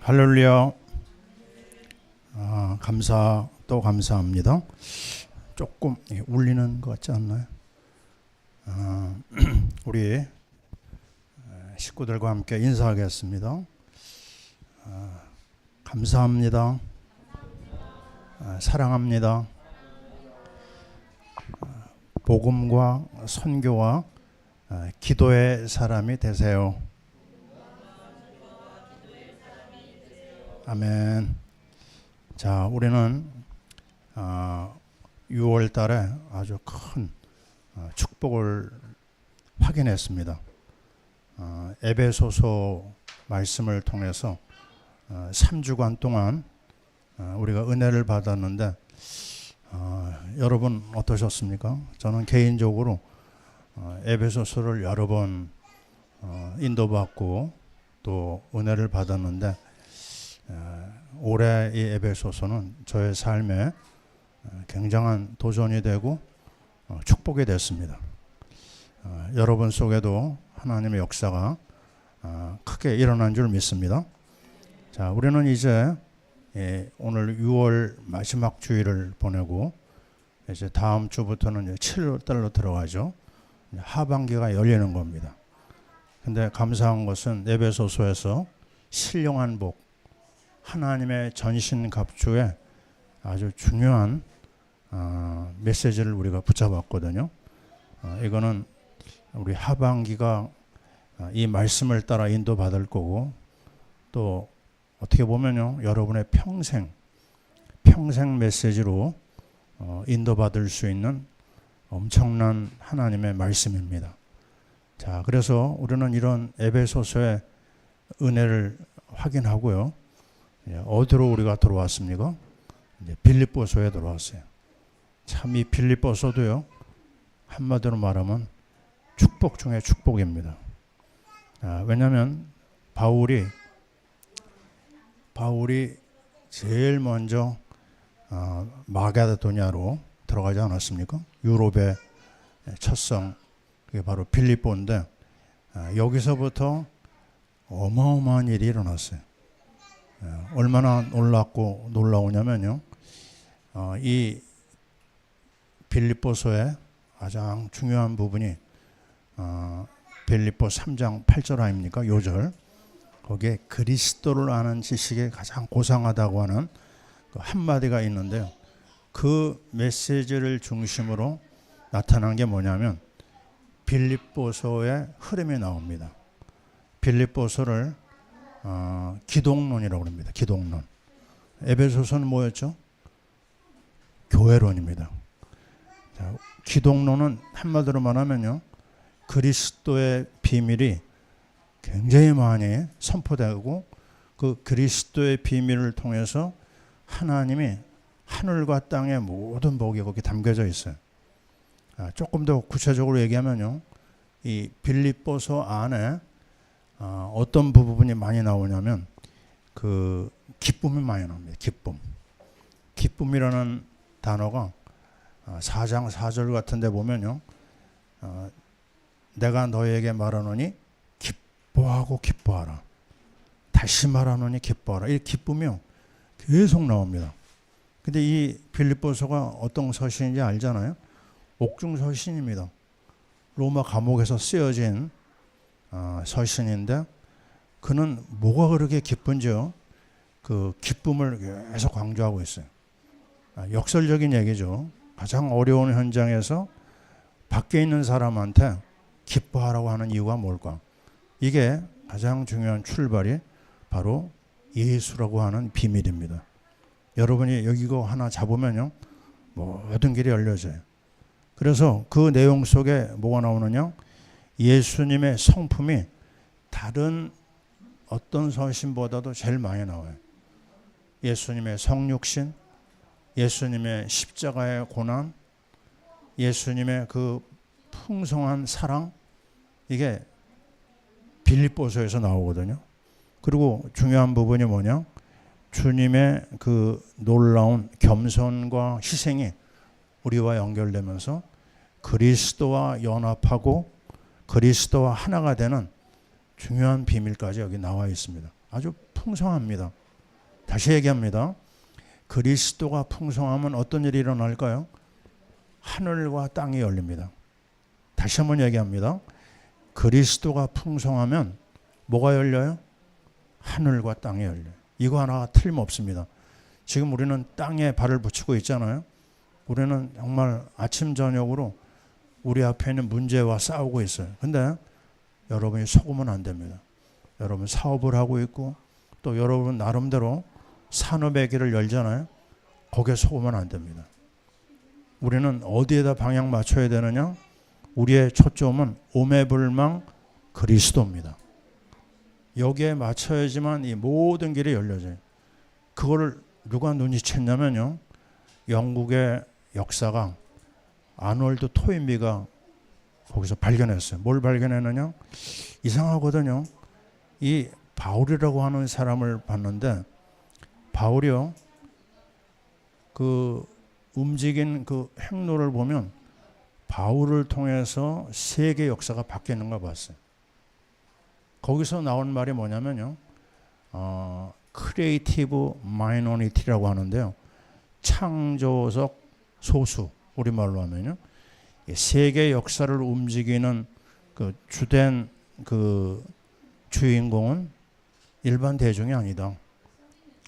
할렐루야. 또 감사합니다. 조금 울리는 것 같지 않나요? 우리 식구들과 함께 인사하겠습니다. 감사합니다. 사랑합니다. 복음과 선교와 기도의 사람이 되세요. 아멘. 자, 우리는 6월 달에 아주 큰 축복을 확인했습니다. 에베소서 말씀을 통해서 3주간 동안 우리가 은혜를 받았는데 여러분 어떠셨습니까? 저는 개인적으로 에베소서를 여러 번 인도받고 또 은혜를 받았는데 올해 이 에베소서는 저의 삶에 굉장한 도전이 되고 축복이 됐습니다. 여러분 속에도 하나님의 역사가 크게 일어난 줄 믿습니다. 자, 우리는 이제 오늘 6월 마지막 주일을 보내고 이제 다음 주부터는 7월 달로 들어가죠. 하반기가 열리는 겁니다. 근데 감사한 것은 에베소서에서 신령한 복, 하나님의 전신갑주에 아주 중요한 메시지를 우리가 붙잡았거든요. 이거는 우리 하반기가 이 말씀을 따라 인도받을 거고 또 어떻게 보면요, 여러분의 평생 메시지로 인도받을 수 있는 엄청난 하나님의 말씀입니다. 자, 그래서 우리는 이런 에베소서의 은혜를 확인하고요. 어디로 우리가 들어왔습니까? 이제 빌립보서에 들어왔어요. 참 이 빌립보서도요, 한마디로 말하면 축복 중에 축복입니다. 왜냐하면 바울이 제일 먼저 마게도냐로 들어가지 않았습니까? 유럽의 첫 성, 그게 바로 빌립보인데 여기서부터 어마어마한 일이 일어났어요. 얼마나 놀라우냐면요, 이 빌립보서의 가장 중요한 부분이 빌립보 3장 8절 아닙니까? 요절. 거기에 그리스도를 아는 지식이 가장 고상하다고 하는 그 한마디가 있는데요. 그 메시지를 중심으로 나타난 게 뭐냐면 빌립보서의 흐름이 나옵니다. 빌립보서를 기독론이라고 합니다. 기독론. 에베소서는 뭐였죠? 교회론입니다. 자, 기독론은 한마디로 말하면요, 그리스도의 비밀이 굉장히 많이 선포되고 그 그리스도의 비밀을 통해서 하나님이 하늘과 땅의 모든 복이 거기 담겨져 있어요. 조금 더 구체적으로 얘기하면요, 이 빌립보서 안에 어떤 부분이 많이 나오냐면 그 기쁨이 많이 나옵니다. 기쁨이라는 단어가 4장 4절 같은 데 보면요, 내가 너에게 말하노니 기뻐하라. 다시 말하노니 기뻐하라. 이 기쁨이요, 계속 나옵니다. 근데 이 빌립보서가 어떤 서신인지 알잖아요. 옥중 서신입니다. 로마 감옥에서 쓰여진 서신인데 그는 뭐가 그렇게 기쁜지요, 그 기쁨을 계속 강조하고 있어요. 역설적인 얘기죠. 가장 어려운 현장에서 밖에 있는 사람한테 기뻐하라고 하는 이유가 뭘까? 이게 가장 중요한 출발이 바로 예수라고 하는 비밀입니다. 여러분이 여기 이거 하나 잡으면요, 모든 길이 열려져요. 그래서 그 내용 속에 뭐가 나오느냐? 예수님의 성품이 다른 어떤 서신보다도 제일 많이 나와요. 예수님의 성육신, 예수님의 십자가의 고난, 예수님의 그 풍성한 사랑, 이게 빌립보서에서 나오거든요. 그리고 중요한 부분이 뭐냐? 주님의 그 놀라운 겸손과 희생이 우리와 연결되면서 그리스도와 연합하고 그리스도와 하나가 되는 중요한 비밀까지 여기 나와 있습니다. 아주 풍성합니다. 다시 얘기합니다. 그리스도가 풍성하면 어떤 일이 일어날까요? 하늘과 땅이 열립니다. 다시 한번 얘기합니다. 그리스도가 풍성하면 뭐가 열려요? 하늘과 땅이 열려요. 이거 하나가 틀림없습니다. 지금 우리는 땅에 발을 붙이고 있잖아요. 우리는 정말 아침 저녁으로 우리 앞에 있는 문제와 싸우고 있어요. 근데 여러분이 속으면 안 됩니다. 여러분 사업을 하고 있고 또 여러분 나름대로 산업의 길을 열잖아요. 거기에 속으면 안 됩니다. 우리는 어디에다 방향 맞춰야 되느냐? 우리의 초점은 오매불망 그리스도입니다. 여기에 맞춰야지만 이 모든 길이 열려져요. 그거를 누가 눈치챘냐면요. 영국의 역사가 아놀드 토인비가 거기서 발견했어요. 뭘 발견했느냐? 이상하거든요. 이 바울이라고 하는 사람을 봤는데 바울이요. 그 움직인 그 행로를 보면 바울을 통해서 세계 역사가 바뀌는 걸 봤어요. 거기서 나온 말이 뭐냐면요. 크리에이티브 마이너리티라고 하는데요. 창조적 소수, 우리말로 하면요. 세계 역사를 움직이는 그 주된 그 주인공은 일반 대중이 아니다.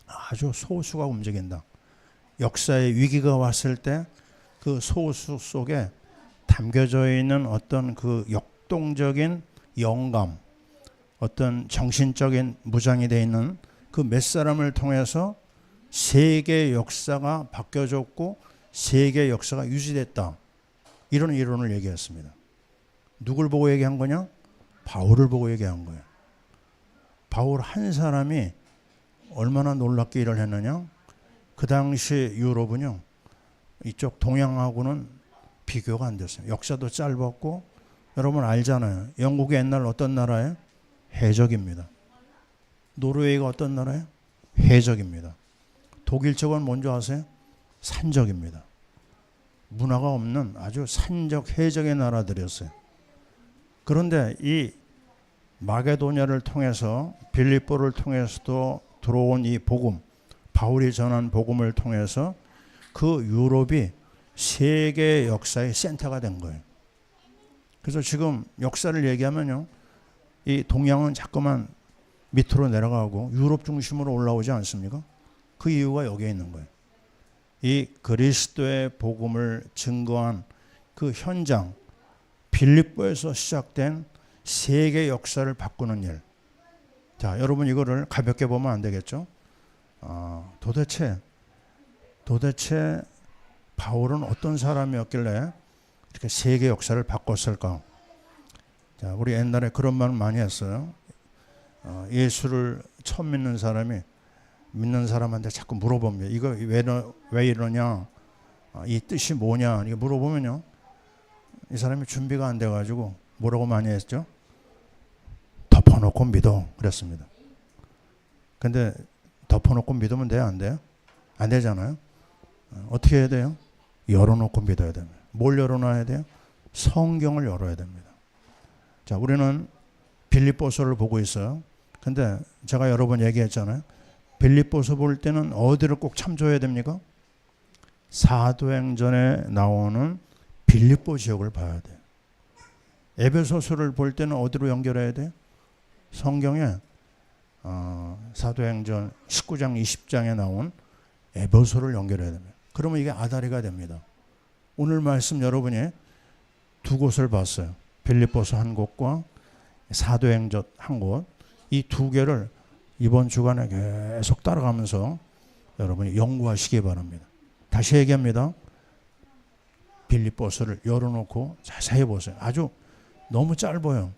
아주 소수가 움직인다. 역사의 위기가 왔을 때 그 소수 속에 담겨져 있는 어떤 그 역동적인 영감, 어떤 정신적인 무장이 되어 있는 그 몇 사람을 통해서 세계 역사가 바뀌어졌고 세계 역사가 유지됐다. 이런 이론을 얘기했습니다. 누굴 보고 얘기한 거냐? 바울을 보고 얘기한 거예요. 바울 한 사람이 얼마나 놀랍게 일을 했느냐? 그 당시 유럽은요. 이쪽 동양하고는 비교가 안 됐어요. 역사도 짧았고 여러분 알잖아요. 영국이 옛날 어떤 나라예요? 해적입니다. 노르웨이가 어떤 나라예요? 해적입니다. 독일 쪽은 뭔지 아세요? 산적입니다. 문화가 없는 아주 산적 해적의 나라들이었어요. 그런데 이 마게도냐를 통해서 빌립보를 통해서도 들어온 이 복음, 바울이 전한 복음을 통해서 그 유럽이 세계 역사의 센터가 된 거예요. 그래서 지금 역사를 얘기하면요. 이 동양은 자꾸만 밑으로 내려가고 유럽 중심으로 올라오지 않습니까? 그 이유가 여기에 있는 거예요. 이 그리스도의 복음을 증거한 그 현장, 빌립보에서 시작된 세계 역사를 바꾸는 일. 자, 여러분 이거를 가볍게 보면 안 되겠죠? 도대체 바울은 어떤 사람이었길래 이렇게 세계 역사를 바꿨을까? 자, 우리 옛날에 그런 말 많이 했어요. 예수를 처음 믿는 사람이 믿는 사람한테 자꾸 물어봅니다. 이거 왜 이러냐? 이 뜻이 뭐냐? 이거 물어보면요. 이 사람이 준비가 안 돼가지고 뭐라고 많이 했죠? 덮어놓고 믿어. 그랬습니다. 근데 덮어놓고 믿으면 돼요? 안 돼요? 안 되잖아요. 어떻게 해야 돼요? 열어놓고 믿어야 됩니다. 뭘 열어놔야 돼요? 성경을 열어야 됩니다. 자, 우리는 빌립보서를 보고 있어요. 근데 제가 여러 번 얘기했잖아요. 빌립보서 볼 때는 어디를 꼭 참조해야 됩니까? 사도행전에 나오는 빌립보 지역을 봐야 돼요. 에베소서를 볼 때는 어디로 연결해야 돼요? 성경에 사도행전 19장 20장에 나온 에베소를 연결해야 됩니다. 그러면 이게 아다리가 됩니다. 오늘 말씀 여러분이 두 곳을 봤어요. 빌립보서 한 곳과 사도행전 한 곳. 이 두 개를 이번 주간에 계속 따라가면서 여러분이 연구하시기 바랍니다. 다시 얘기합니다. 빌립보서를 열어놓고 자세히 보세요. 아주 너무 짧아요.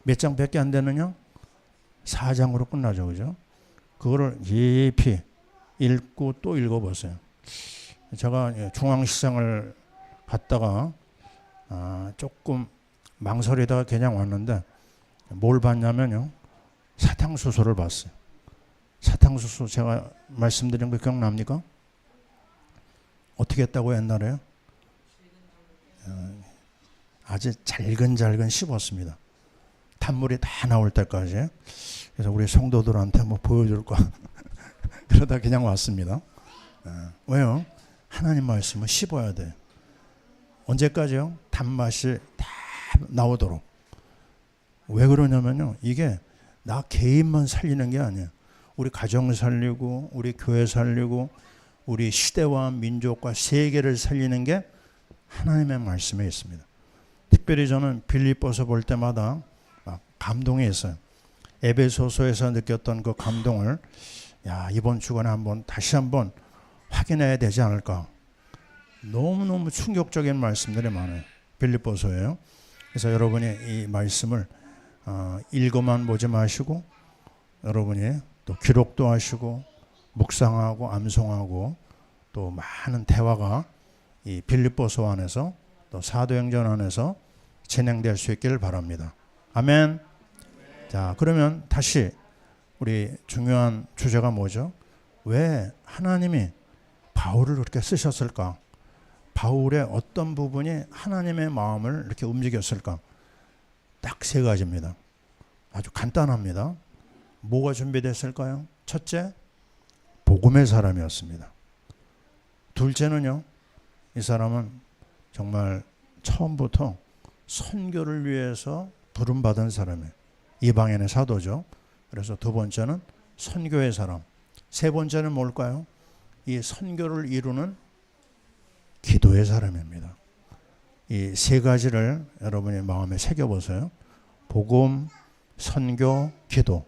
몇 장밖에 안 되느냐? 4장으로 끝나죠. 그죠? 그거를 깊이 읽고 또 읽어보세요. 제가 중앙시장을 갔다가 조금 망설이다가 그냥 왔는데 뭘 봤냐면요. 사탕수수를 봤어요. 사탕수수 제가 말씀드린 거 기억납니까? 어떻게 했다고 옛날에요? 아주 잘근잘근 씹었습니다. 단물이 다 나올 때까지. 그래서 우리 성도들한테 한번 보여줄까 그러다 그냥 왔습니다. 왜요? 하나님 말씀을 씹어야 돼. 언제까지요? 단맛이 다 나오도록. 왜 그러냐면요, 이게 나 개인만 살리는 게 아니에요. 우리 가정 살리고, 우리 교회 살리고, 우리 시대와 민족과 세계를 살리는 게 하나님의 말씀에 있습니다. 특별히 저는 빌립보서 볼 때마다 막 감동이 있어요. 에베소서에서 느꼈던 그 감동을 이번 주간에 다시 한번 확인해야 되지 않을까. 너무너무 충격적인 말씀들이 많아요. 빌립보서예요. 그래서 여러분이 이 말씀을 읽어만 보지 마시고 여러분이 또 기록도 하시고 묵상하고 암송하고 또 많은 대화가 이 빌립보서 안에서 또 사도행전 안에서 진행될 수 있기를 바랍니다. 아멘. 자, 그러면 다시 우리 중요한 주제가 뭐죠? 왜 하나님이 바울을 그렇게 쓰셨을까? 바울의 어떤 부분이 하나님의 마음을 이렇게 움직였을까? 딱 세 가지입니다. 아주 간단합니다. 뭐가 준비됐을까요? 첫째, 복음의 사람이었습니다. 둘째는요, 이 사람은 정말 처음부터 선교를 위해서 부름받은 사람이에요. 이방인의 사도죠. 그래서 두 번째는 선교의 사람. 세 번째는 뭘까요? 이 선교를 이루는 기도의 사람입니다. 이 세 가지를 여러분의 마음에 새겨보세요. 복음, 선교, 기도.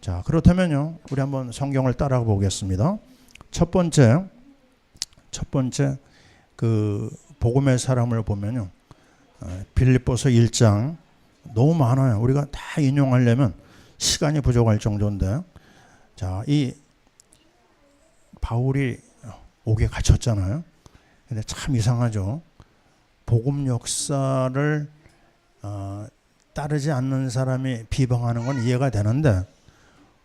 자, 그렇다면요, 우리 한번 성경을 따라 보겠습니다. 첫 번째 그 복음의 사람을 보면요, 빌립보서 1장 너무 많아요. 우리가 다 인용하려면 시간이 부족할 정도인데, 자, 이 바울이 옥에 갇혔잖아요. 근데 참 이상하죠. 복음 역사를 따르지 않는 사람이 비방하는 건 이해가 되는데,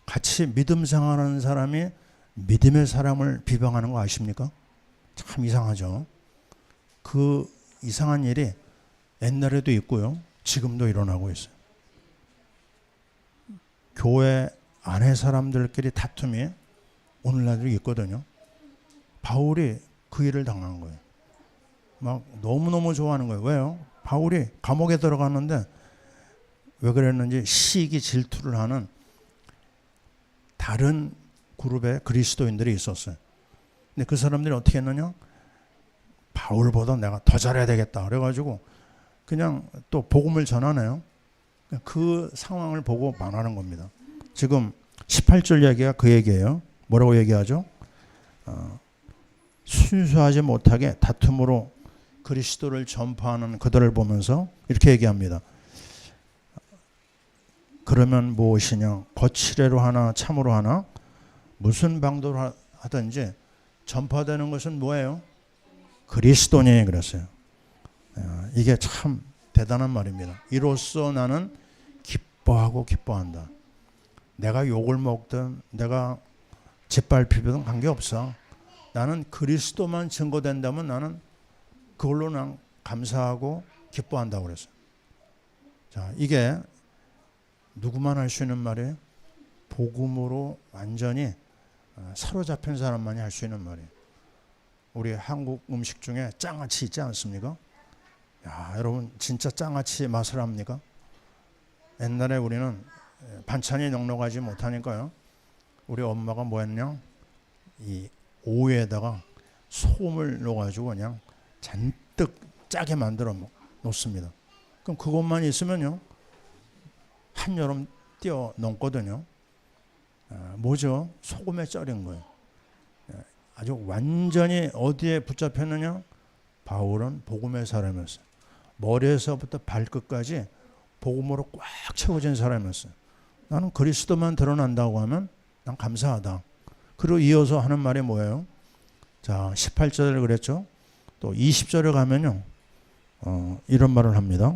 같이 믿음 생활하는 사람이 믿음의 사람을 비방하는 거 아십니까? 참 이상하죠. 그 이상한 일이 옛날에도 있고요, 지금도 일어나고 있어요. 교회 안에 사람들끼리 다툼이 오늘날도 있거든요. 바울이 그 일을 당한 거예요. 막 너무너무 좋아하는 거예요. 왜요? 바울이 감옥에 들어갔는데 왜 그랬는지 시기 질투를 하는 다른 그룹의 그리스도인들이 있었어요. 근데 그 사람들이 어떻게 했느냐? 바울보다 내가 더 잘해야 되겠다 그래가지고 그냥 또 복음을 전하네요. 그 상황을 보고 말하는 겁니다. 지금 18절 얘기가 그 얘기예요. 뭐라고 얘기하죠? 순수하지 못하게 다툼으로 그리스도를 전파하는 그들을 보면서 이렇게 얘기합니다. 그러면 무엇이냐? 거칠애로 하나 참으로 하나 무슨 방도로 하든지 전파되는 것은 뭐예요? 그리스도니 그랬어요. 이게 참 대단한 말입니다. 이로써 나는 기뻐한다. 내가 욕을 먹든 내가 짓밟히든 관계없어. 나는 그리스도만 증거된다면 나는 그걸로 난 감사하고 기뻐한다고 그랬어요. 자, 이게 누구만 할 수 있는 말이에요? 복음으로 완전히 사로잡힌 사람만이 할 수 있는 말이에요. 우리 한국 음식 중에 장아찌 있지 않습니까? 야, 여러분 진짜 장아찌 맛을 압니까? 옛날에 우리는 반찬이 넉넉하지 못하니까요, 우리 엄마가 뭐 했냐? 이 오이에다가 소금을 넣어가지고 그냥 잔뜩 짜게 만들어 놓습니다. 그럼 그것만 있으면요, 한여름 뛰어 넘거든요. 뭐죠? 소금에 쩔인 거예요. 아주 완전히 어디에 붙잡혔느냐? 바울은 복음의 사람이었어요. 머리에서부터 발끝까지 복음으로 꽉 채워진 사람이었어요. 나는 그리스도만 드러난다고 하면 난 감사하다. 그리고 이어서 하는 말이 뭐예요? 자, 18절에 그랬죠. 또 20절에 가면요, 이런 말을 합니다.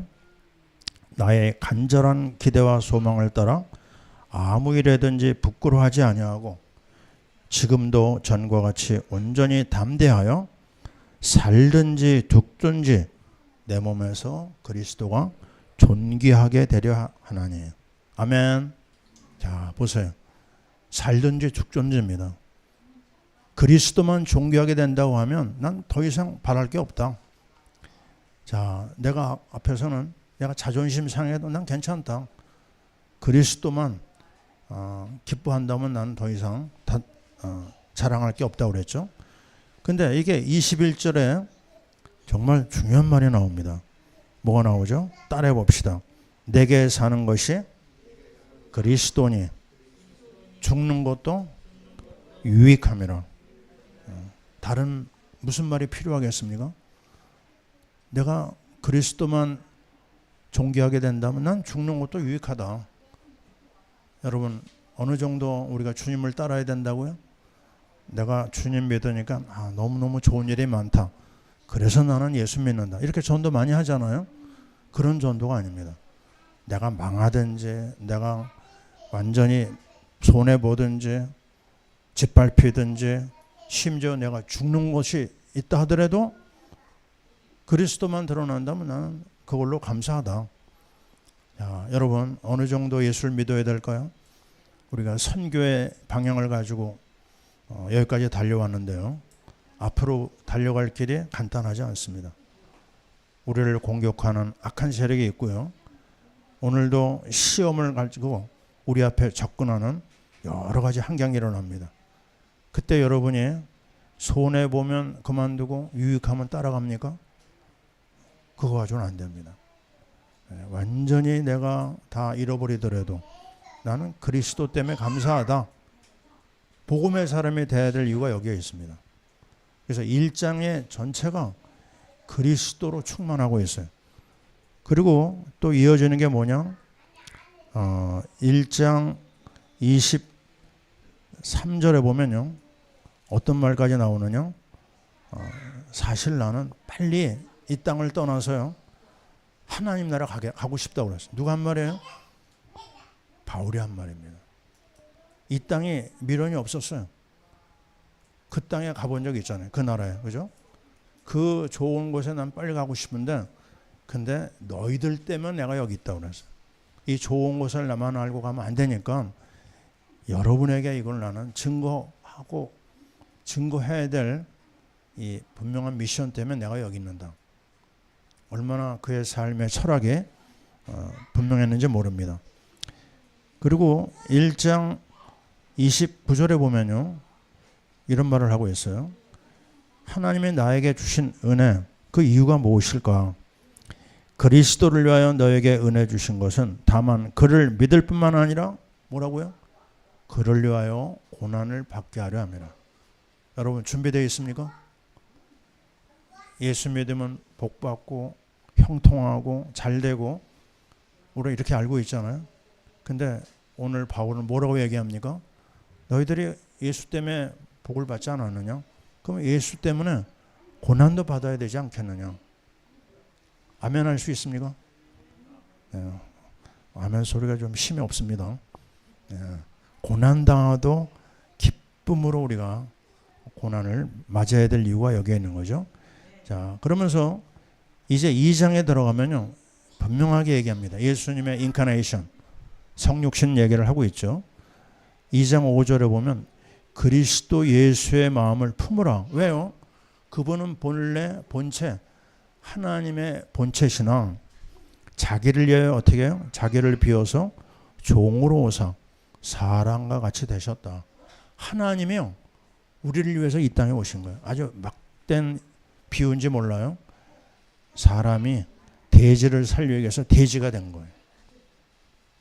나의 간절한 기대와 소망을 따라 아무 일에든지 부끄러워하지 아니하고 지금도 전과 같이 온전히 담대하여 살든지 죽든지 내 몸에서 그리스도가 존귀하게 되려 하나니. 아멘. 자, 보세요. 살든지 죽든지입니다. 그리스도만 존귀하게 된다고 하면 난 더 이상 바랄 게 없다. 자, 내가 앞에서는 내가 자존심 상해도 난 괜찮다. 그리스도만 기뻐한다면 난 더 이상 자랑할 게 없다고 그랬죠. 근데 이게 21절에 정말 중요한 말이 나옵니다. 뭐가 나오죠? 따라해 봅시다. 내게 사는 것이 그리스도니 죽는 것도 유익함이라. 다른 무슨 말이 필요하겠습니까? 내가 그리스도만 존귀하게 된다면 난 죽는 것도 유익하다. 여러분, 어느 정도 우리가 주님을 따라야 된다고요? 내가 주님 믿으니까 너무너무 좋은 일이 많다. 그래서 나는 예수 믿는다. 이렇게 전도 많이 하잖아요. 그런 전도가 아닙니다. 내가 망하든지 내가 완전히 손해보든지 짓밟히든지 심지어 내가 죽는 것이 있다 하더라도 그리스도만 드러난다면 나는 그걸로 감사하다. 자, 여러분, 어느 정도 예수를 믿어야 될까요? 우리가 선교의 방향을 가지고 여기까지 달려왔는데요. 앞으로 달려갈 길이 간단하지 않습니다. 우리를 공격하는 악한 세력이 있고요. 오늘도 시험을 가지고 우리 앞에 접근하는 여러 가지 환경이 일어납니다. 그때 여러분이 손해보면 그만두고 유익하면 따라갑니까? 그거 가지고는 안 됩니다. 완전히 내가 다 잃어버리더라도 나는 그리스도 때문에 감사하다. 복음의 사람이 돼야 될 이유가 여기에 있습니다. 그래서 1장의 전체가 그리스도로 충만하고 있어요. 그리고 또 이어지는 게 뭐냐? 1장 23절에 보면요. 어떤 말까지 나오느냐? 사실 나는 빨리 이 땅을 떠나서요. 하나님 나라 가고 싶다고 그랬어요. 누가 한 말이에요? 바울이 한 말입니다. 이 땅에 미련이 없었어요. 그 땅에 가본 적 있잖아요. 그 나라에. 그죠? 그 좋은 곳에 난 빨리 가고 싶은데 근데 너희들 때문에 내가 여기 있다고 그랬어요. 이 좋은 곳을 나만 알고 가면 안 되니까 여러분에게 이걸 나는 증거해야 될 이 분명한 미션 때문에 내가 여기 있는다. 얼마나 그의 삶의 철학이 분명했는지 모릅니다. 그리고 1장 29절에 보면요. 이런 말을 하고 있어요. 하나님이 나에게 주신 은혜, 그 이유가 무엇일까? 그리스도를 위하여 너에게 은혜 주신 것은 다만 그를 믿을 뿐만 아니라 뭐라고요? 그를 위하여 고난을 받게 하려 함이라. 여러분 준비되어 있습니까? 예수 믿으면 복받고 형통하고 잘되고 우리 이렇게 알고 있잖아요. 근데 오늘 바울은 뭐라고 얘기합니까? 너희들이 예수 때문에 복을 받지 않았느냐? 그럼 예수 때문에 고난도 받아야 되지 않겠느냐? 아멘 할 수 있습니까? 네. 아멘 소리가 좀 힘이 없습니다. 네. 고난당하도 기쁨으로 우리가 고난을 맞아야 될 이유가 여기에 있는 거죠. 자, 그러면서 이제 2장에 들어가면요. 분명하게 얘기합니다. 예수님의 인카네이션, 성육신 얘기를 하고 있죠. 2장 5절에 보면 그리스도 예수의 마음을 품으라. 왜요? 그분은 본래 본체, 하나님의 본체시나 자기를 위하여 어떻게 해요? 자기를 비워서 종으로 오사 사람과 같이 되셨다. 하나님이요. 우리를 위해서 이 땅에 오신 거예요. 아주 막된 비유인지 몰라요. 사람이 돼지를 살리기 위해서 돼지가 된 거예요.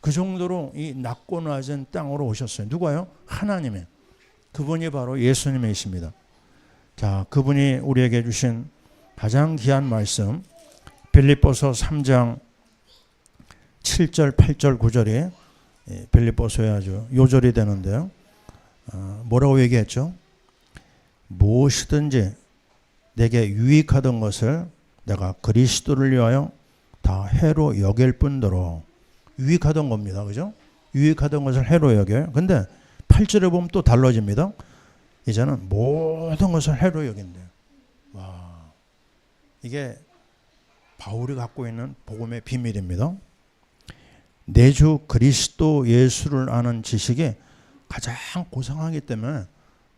그 정도로 이 낮고 낮은 땅으로 오셨어요. 누가요? 하나님이. 그분이 바로 예수님이십니다. 자, 그분이 우리에게 주신 가장 귀한 말씀 빌립보서 3장 7절, 8절, 9절이 빌립보서에 아주 요절이 되는데요. 뭐라고 얘기했죠? 무엇이든지 내게 유익하던 것을 내가 그리스도를 위하여 다 해로 여길 뿐더러 유익하던 겁니다. 그죠? 유익하던 것을 해로 여겨요. 근데 8절에 보면 또 달라집니다. 이제는 모든 것을 해로 여긴대요. 와, 이게 바울이 갖고 있는 복음의 비밀입니다. 내 주 그리스도 예수를 아는 지식이 가장 고상하기 때문에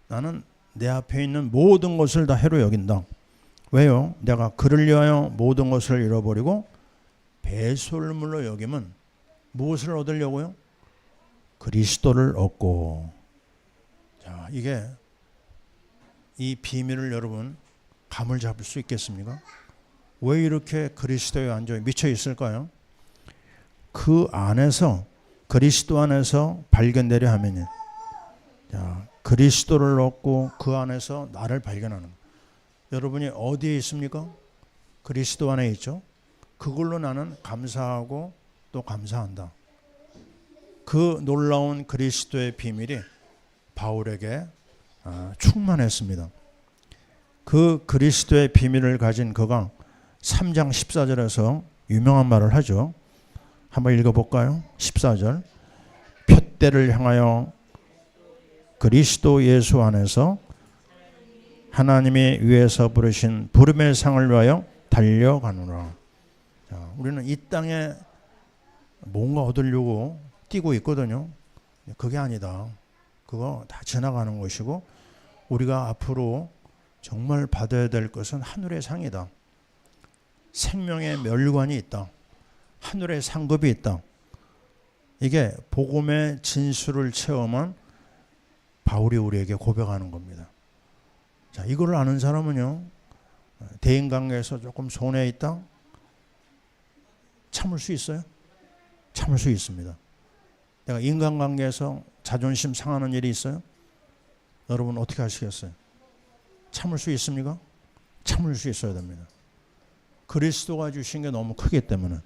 나는 내 앞에 있는 모든 것을 다 해로 여긴다. 왜요? 내가 그를 위하여 모든 것을 잃어버리고 배설물로 여기면 무엇을 얻으려고요? 그리스도를 얻고. 자, 이게 이 비밀을 여러분 감을 잡을 수 있겠습니까? 왜 이렇게 그리스도의 안정에 미쳐 있을까요? 그 안에서, 그리스도 안에서 발견되려 하면요, 자, 그리스도를 얻고 그 안에서 나를 발견하는 거예요. 여러분이 어디에 있습니까? 그리스도 안에 있죠. 그걸로 나는 감사하고 또 감사한다. 그 놀라운 그리스도의 비밀이 바울에게 충만했습니다. 그 그리스도의 비밀을 가진 그가 3장 14절에서 유명한 말을 하죠. 한번 읽어볼까요? 14절. 푯대를 향하여 그리스도 예수 안에서 하나님이 위에서 부르신 부름의 상을 위하여 달려가노라. 자, 우리는 이 땅에 뭔가 얻으려고 뛰고 있거든요. 그게 아니다. 그거 다 지나가는 것이고 우리가 앞으로 정말 받아야 될 것은 하늘의 상이다. 생명의 멸관이 있다. 하늘의 상급이 있다. 이게 복음의 진수를 체험한 바울이 우리에게 고백하는 겁니다. 자, 이걸 아는 사람은요, 대인관계에서 조금 손해 있다? 참을 수 있어요? 참을 수 있습니다. 내가 인간관계에서 자존심 상하는 일이 있어요? 여러분 어떻게 하시겠어요? 참을 수 있습니까? 참을 수 있어야 됩니다. 그리스도가 주신 게 너무 크기 때문에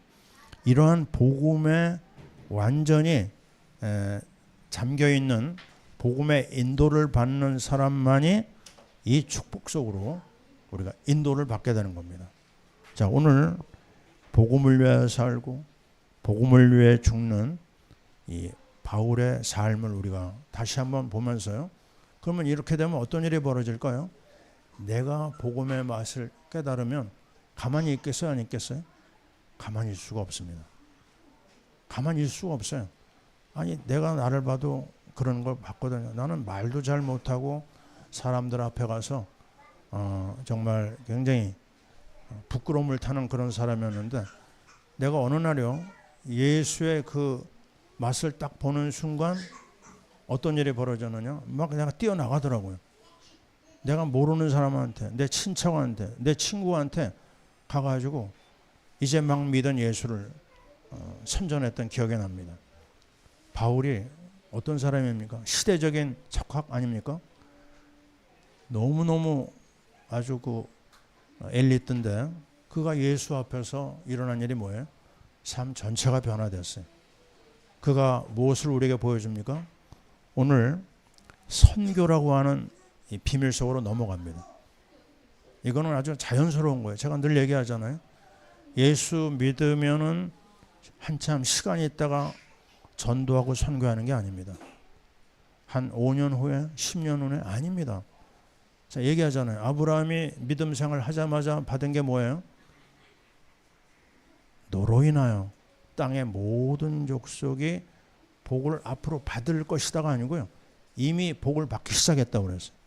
이러한 복음에 완전히 잠겨있는 복음의 인도를 받는 사람만이 이 축복 속으로 우리가 인도를 받게 되는 겁니다. 자, 오늘 복음을 위해 살고 복음을 위해 죽는 이 바울의 삶을 우리가 다시 한번 보면서요. 그러면 이렇게 되면 어떤 일이 벌어질까요? 내가 복음의 맛을 깨달으면 가만히 있겠어요? 안 있겠어요? 가만히 있을 수가 없습니다. 가만히 있을 수가 없어요. 아니, 내가 나를 봐도 그런 걸 봤거든요. 나는 말도 잘 못하고 사람들 앞에 가서 정말 굉장히 부끄러움을 타는 그런 사람이었는데 내가 어느 날요, 예수의 그 맛을 딱 보는 순간 어떤 일이 벌어졌느냐, 막 내가 뛰어나가더라고요. 내가 모르는 사람한테, 내 친척한테, 내 친구한테 가가지고 이제 막 믿은 예수를 선전했던 기억이 납니다. 바울이 어떤 사람입니까? 시대적인 척학 아닙니까? 너무너무 아주 그 엘리트인데 그가 예수 앞에서 일어난 일이 뭐예요? 삶 전체가 변화됐어요. 그가 무엇을 우리에게 보여줍니까? 오늘 선교라고 하는 이 비밀 속으로 넘어갑니다. 이거는 아주 자연스러운 거예요. 제가 늘 얘기하잖아요. 예수 믿으면은 한참 시간이 있다가 전도하고 선교하는 게 아닙니다. 한 5년 후에 10년 후에 아닙니다. 자, 얘기하잖아요. 아브라함이 믿음 생활 하자마자 받은 게 뭐예요? 너로 인하여 땅의 모든 족속이 복을 앞으로 받을 것이다가 아니고요. 이미 복을 받기 시작했다고 그랬어요.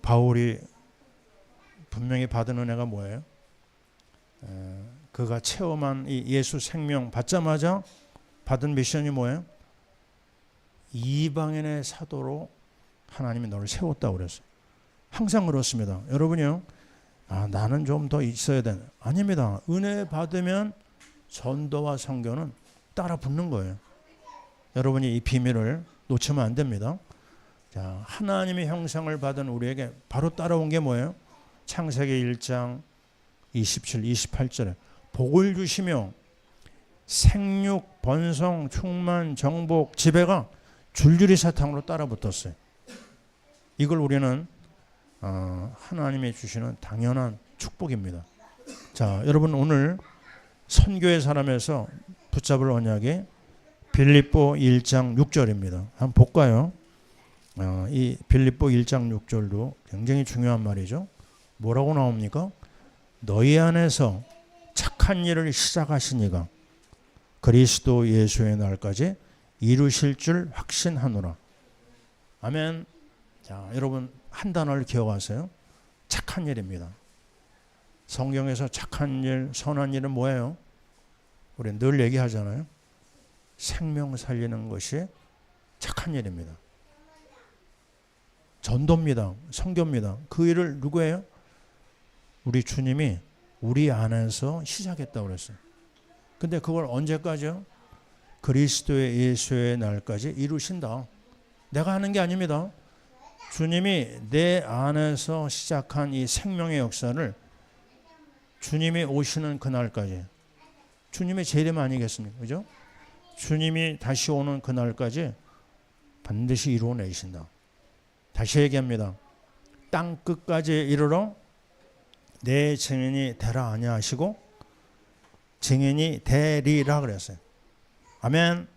바울이 분명히 받은 은혜가 뭐예요? 그가 체험한 이 예수 생명 받자마자 받은 미션이 뭐예요? 이방인의 사도로 하나님이 너를 세웠다고 그랬어요. 항상 그렇습니다. 여러분이요, 나는 좀 더 있어야 되네. 아닙니다. 은혜 받으면 전도와 선교는 따라 붙는 거예요. 여러분이 이 비밀을 놓치면 안 됩니다. 자, 하나님의 형상을 받은 우리에게 바로 따라온 게 뭐예요? 창세기 1장 27, 28절에 복을 주시며 생육, 번성, 충만, 정복, 지배가 줄줄이 사탕으로 따라 붙었어요. 이걸 우리는 하나님이 주시는 당연한 축복입니다. 자, 여러분 오늘 선교의 사람에서 붙잡을 언약이 빌립보 1장 6절입니다. 한번 볼까요? 이 빌립보 1장 6절도 굉장히 중요한 말이죠. 뭐라고 나옵니까? 너희 안에서 착한 일을 시작하신 이가 그리스도 예수의 날까지 이루실 줄 확신하노라. 아멘. 자, 여러분 한 단어를 기억하세요. 착한 일입니다. 성경에서 착한 일, 선한 일은 뭐예요? 우리 늘 얘기하잖아요. 생명 살리는 것이 착한 일입니다. 전도입니다. 선교입니다. 그 일을 누구예요? 우리 주님이 우리 안에서 시작했다고 그랬어요. 근데 그걸 언제까지요? 그리스도의 예수의 날까지 이루신다. 내가 하는 게 아닙니다. 주님이 내 안에서 시작한 이 생명의 역사를 주님이 오시는 그날까지, 주님의 재림 아니겠습니까? 그죠? 주님이 다시 오는 그날까지 반드시 이루어내신다. 다시 얘기합니다. 땅 끝까지 이르러 내 증인이 되라 아니하시고 증인이 되리라 그랬어요. 아멘.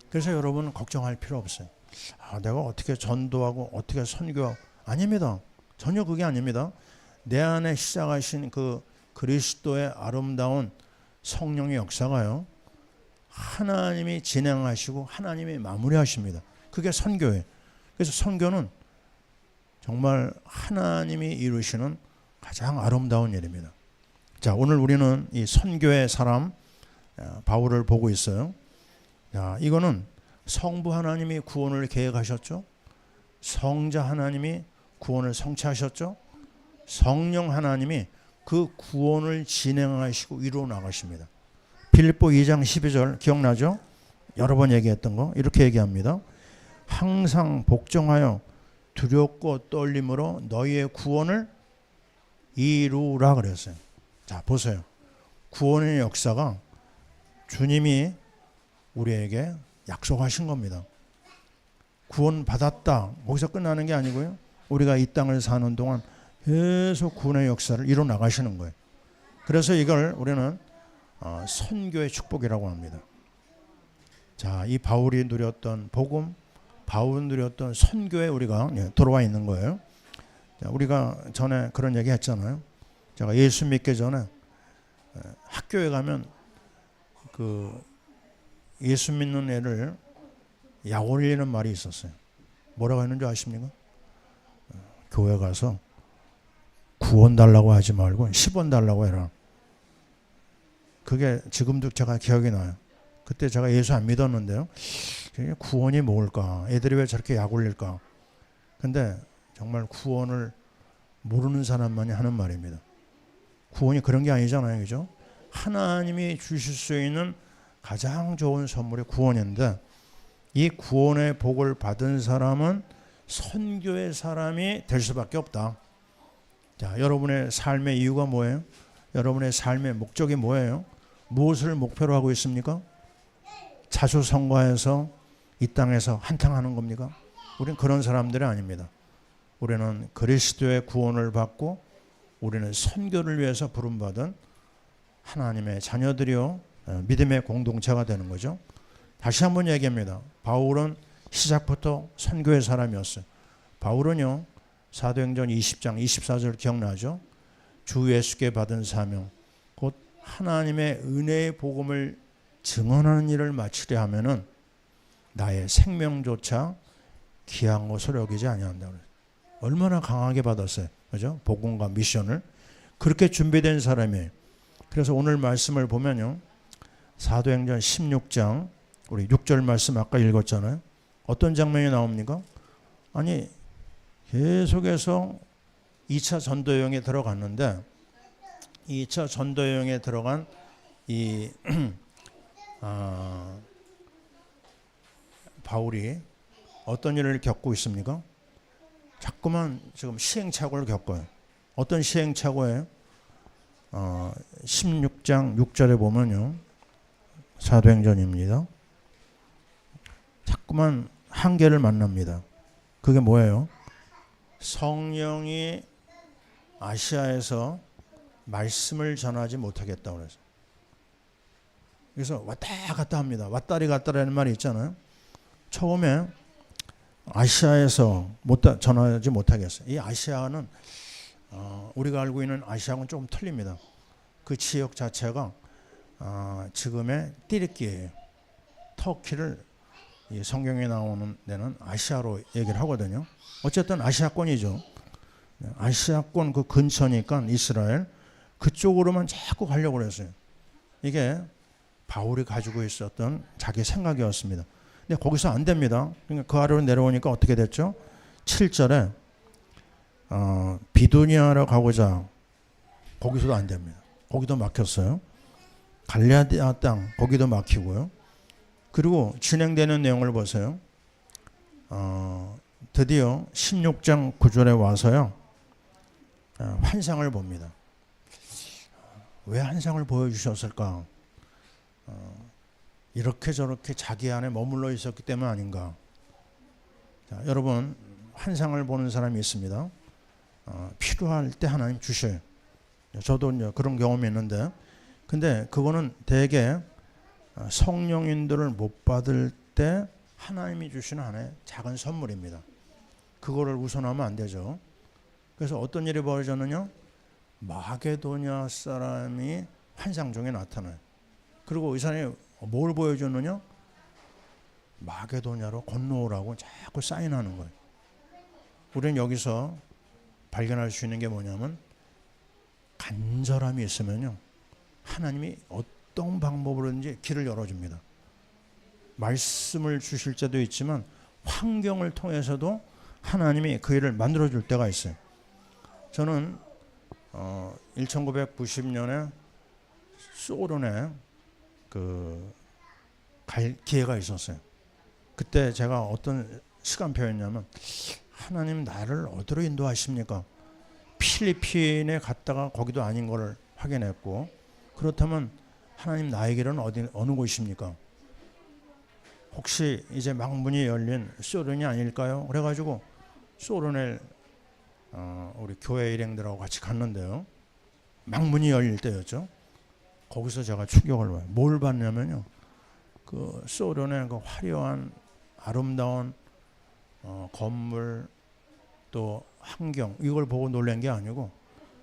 그래서 여러분 걱정할 필요 없어요. 내가 어떻게 전도하고 어떻게 선교하고, 아닙니다. 전혀 그게 아닙니다. 내 안에 시작하신 그 그리스도의 아름다운 성령의 역사가요, 하나님이 진행하시고 하나님이 마무리하십니다. 그게 선교예요. 그래서 선교는 정말 하나님이 이루시는 가장 아름다운 일입니다. 자, 오늘 우리는 이 선교의 사람 바울을 보고 있어요. 자, 이거는 성부 하나님이 구원을 계획하셨죠. 성자 하나님이 구원을 성취하셨죠. 성령 하나님이 그 구원을 진행하시고 이루어 나가십니다. 빌립보 2장 12절 기억나죠? 여러 번 얘기했던 거. 이렇게 얘기합니다. 항상 복종하여 두렵고 떨림으로 너희의 구원을 이루라 그랬어요. 자, 보세요. 구원의 역사가 주님이 우리에게 약속하신 겁니다. 구원 받았다, 거기서 끝나는 게 아니고요. 우리가 이 땅을 사는 동안 계속 구원의 역사를 이루어 나가시는 거예요. 그래서 이걸 우리는 선교의 축복이라고 합니다. 자, 이 바울이 누렸던 복음, 바울이 누렸던 선교에 우리가 들어와 있는 거예요. 자, 우리가 전에 그런 얘기 했잖아요. 제가 예수 믿기 전에 학교에 가면 그 예수 믿는 애를 약 올리는 말이 있었어요. 뭐라고 했는지 아십니까? 교회 가서 9원 달라고 하지 말고 10원 달라고 해라. 그게 지금도 제가 기억이 나요. 그때 제가 예수 안 믿었는데요. 9원이 뭘까? 애들이 왜 저렇게 약 올릴까? 근데 정말 구원을 모르는 사람만이 하는 말입니다. 구원이 그런 게 아니잖아요. 그죠? 하나님이 주실 수 있는 가장 좋은 선물이 구원인데, 이 구원의 복을 받은 사람은 선교의 사람이 될 수밖에 없다. 자, 여러분의 삶의 이유가 뭐예요? 여러분의 삶의 목적이 뭐예요? 무엇을 목표로 하고 있습니까? 자수성가해서 이 땅에서 한탕하는 겁니까? 우리는 그런 사람들이 아닙니다. 우리는 그리스도의 구원을 받고 우리는 선교를 위해서 부름받은 하나님의 자녀들이요, 믿음의 공동체가 되는 거죠. 다시 한번 얘기합니다. 바울은 시작부터 선교의 사람이었어요. 바울은요, 사도행전 20장 24절 기억나죠? 주 예수께 받은 사명, 곧 하나님의 은혜의 복음을 증언하는 일을 마치려 하면은 나의 생명조차 귀한 것으로 여기지 아니한다. 얼마나 강하게 받았어요. 그죠? 복음과 미션을 그렇게 준비된 사람이에요. 그래서 오늘 말씀을 보면요, 사도행전 16장 우리 6절 말씀 아까 읽었잖아요. 어떤 장면이 나옵니까? 아니, 계속해서 2차 전도 여행에 들어갔는데, 2차 전도 여행에 들어간 이 바울이 어떤 일을 겪고 있습니까? 자꾸만 지금 시행착오를 겪어요. 어떤 시행착오예요? 16장 6절에 보면요, 사도행전입니다. 자꾸만 한계를 만납니다. 그게 뭐예요? 성령이 아시아에서 말씀을 전하지 못하겠다고 그래서. 그래서 왔다 갔다 합니다. 왔다리 갔다라는 말이 있잖아요. 처음에 아시아에서 전하지 못하겠어요. 이 아시아는 우리가 알고 있는 아시아하고는 조금 틀립니다. 그 지역 자체가 지금의 띠르키예요. 터키를 이 성경에 나오는 데는 아시아로 얘기를 하거든요. 어쨌든 아시아권이죠. 아시아권 그 근처니까 이스라엘 그쪽으로만 자꾸 가려고 그랬어요. 이게 바울이 가지고 있었던 자기 생각이었습니다. 근데 거기서 안 됩니다. 그러니까 그 아래로 내려오니까 어떻게 됐죠? 7절에 비두니아로 가고자 거기서도 안 됩니다. 거기도 막혔어요. 갈라디아 땅 거기도 막히고요. 그리고 진행되는 내용을 보세요. 드디어 16장 9절에 와서요. 환상을 봅니다. 왜 환상을 보여주셨을까? 이렇게 저렇게 자기 안에 머물러 있었기 때문 아닌가? 자, 여러분 환상을 보는 사람이 있습니다. 필요할 때 하나님 주셔요. 저도 이제 그런 경험이 있는데, 근데 그거는 대개 성령인들을 못 받을 때 하나님이 주시는 하나의 작은 선물입니다. 그거를 우선하면 안 되죠. 그래서 어떤 일이 벌어졌느냐? 마게도냐 사람이 환상 중에 나타나요. 그리고 이 사람이 뭘 보여줬느냐? 마게도냐로 건너오라고 자꾸 사인하는 거예요. 우리는 여기서 발견할 수 있는 게 뭐냐면 간절함이 있으면요, 하나님이 어떤 방법으로든지 길을 열어줍니다. 말씀을 주실 때도 있지만 환경을 통해서도 하나님이 그 일을 만들어줄 때가 있어요. 저는 1990년에 소련에 갈 기회가 있었어요. 그때 제가 어떤 시간표였냐면, 하나님 나를 어디로 인도하십니까? 필리핀에 갔다가 거기도 아닌 걸 확인했고, 그렇다면 하나님 나의 길은 어느 곳입니까? 혹시 이제 막 문이 열린 소련이 아닐까요? 그래가지고 소련에 우리 교회 일행들하고 같이 갔는데요. 막 문이 열릴 때였죠. 거기서 제가 충격을 봐요. 뭘 봤냐면요, 그 소련의 그 화려한 아름다운 건물 또 환경, 이걸 보고 놀란 게 아니고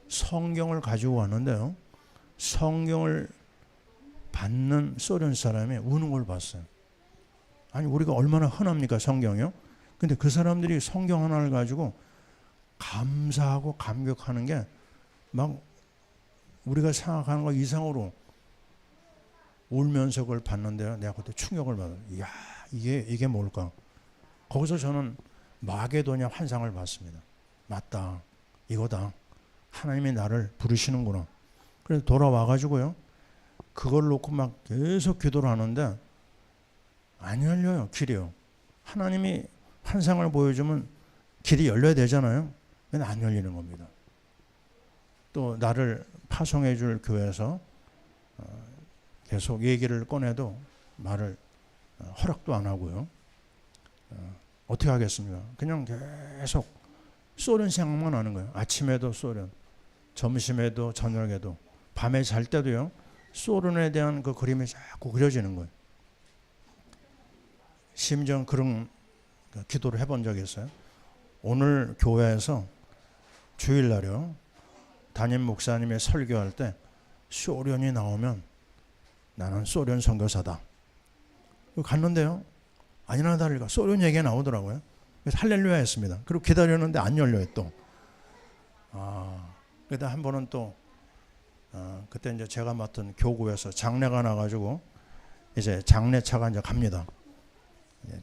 성경을 가지고 왔는데요, 성경을 받는 소련 사람이 우는 걸 봤어요. 아니 우리가 얼마나 흔합니까 성경이요? 근데 그 사람들이 성경 하나를 가지고 감사하고 감격하는 게 막 우리가 생각하는 것 이상으로 울면서 그걸 봤는데요, 내가 그때 충격을 받아요. 이야, 이게 뭘까? 거기서 저는 마게도냐 환상을 봤습니다. 맞다, 이거다. 하나님이 나를 부르시는구나. 그래서 돌아와가지고요, 그걸 놓고 막 계속 기도를 하는데 안 열려요, 길이요. 하나님이 환상을 보여주면 길이 열려야 되잖아요. 근데 안 열리는 겁니다. 또 나를 파송해 줄 교회에서 계속 얘기를 꺼내도 말을 허락도 안 하고요. 어떻게 하겠습니까? 그냥 계속 소련 생각만 하는 거예요. 아침에도 소련, 점심에도 저녁에도, 밤에 잘 때도요, 소련에 대한 그 그림이 자꾸 그려지는 거예요. 심지어 그런 기도를 해본 적이 있어요. 오늘 교회에서 주일날요, 담임 목사님이 설교할 때 소련이 나오면 나는 소련 선교사다. 갔는데요, 아니나 다를까 소련 얘기가 나오더라고요. 그래서 할렐루야 했습니다. 그리고 기다렸는데 안 열려요 또. 그때 한 번은 또 그때 이제 제가 맡은 교구에서 장례가 나가지고 이제 장례차가 이제 갑니다.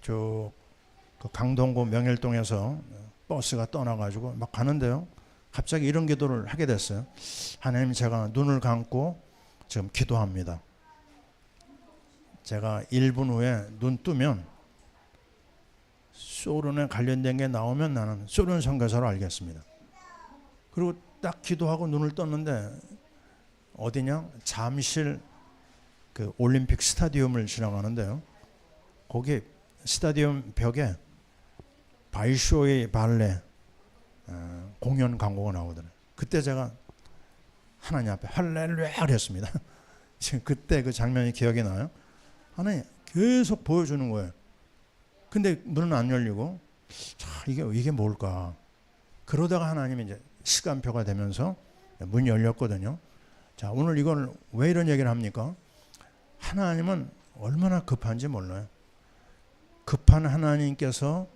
쭉 그 강동구 명일동에서 버스가 떠나가지고 막 가는데요, 갑자기 이런 기도를 하게 됐어요. 하나님, 제가 눈을 감고 지금 기도합니다. 제가 1분 후에 눈 뜨면 소련에 관련된 게 나오면 나는 소련 선교사로 알겠습니다. 그리고 딱 기도하고 눈을 떴는데 어디냐? 잠실 그 올림픽 스타디움을 지나가는데요, 거기 스타디움 벽에 바이쇼의 발레 공연 광고가 나오더라고요. 그때 제가 하나님 앞에 할렐루야 그랬습니다. 지금 그때 그 장면이 기억이 나요. 하나님 계속 보여주는 거예요. 근데 문은 안 열리고, 이게 뭘까? 그러다가 하나님이 이제 시간표가 되면서 문이 열렸거든요. 자, 오늘 이걸 왜 이런 얘기를 합니까? 하나님은 얼마나 급한지 몰라요. 급한 하나님께서